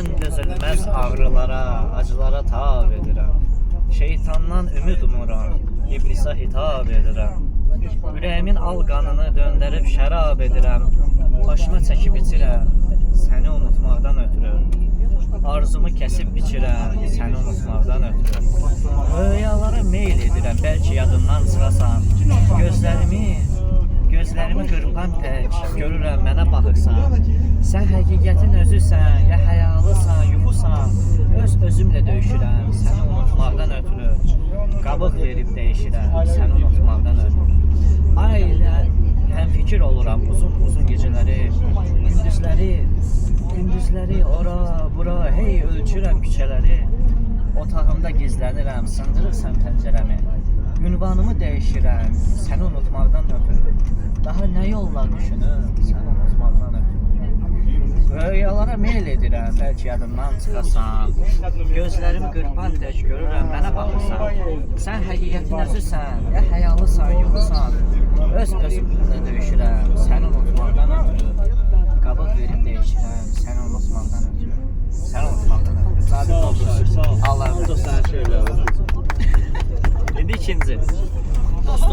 Mən dözülməz ağrılara, acılara tab edirəm. Şeytandan ümid umuram, iblisə hitab edirəm. Ürəyimin al qanını döndərib şərab edirəm. Başıma çəkib içirəm, səni unutmaqdan ötürü. Arzumu kəsib biçirəm, səni unutmaqdan ötürü. Rüyalara meyl edirəm, bəlkə yadımdan çıxasan. Gözlərimi qırpan tək, görürəm mənə baxırsan. Sən həqiqətin özüsən, ya həyalısan, yuxusan. Özümlə döyüşürəm, səni unutmaqdan ötürü. Qabıq verib dəyişirəm, səni unutmaqdan ötürü. Ailə, həmfikir oluram uzun gecələri, gündüzləri ora, bura, hey ölçürəm küçələri. Otağımda gizlənirəm, sındırırsan pəncərəmi. Ünvanımı dəyişirəm, səni unutmaqdan ötürü. Daha nə yollar düşünür, səni unutmaqdan ötürü. Rüyalara meyl edirəm, bəlkə yadımdan çıxasan. Gözlərimi qırpan tək, görürəm mənə baxırsan. Sən həqiqətin özüsən, ya həyalısan, yuxusan. Özümlə döyüşürəm, səni unutmaqdan ötürü. Qabıq verib dəyişirəm, səni unutmaqdan ötürü. Səni unutmaqdan ötürü. Sabit olsun. Allah razı olsun. Çok sana şeyler var. İndi ikinci. Dostluğa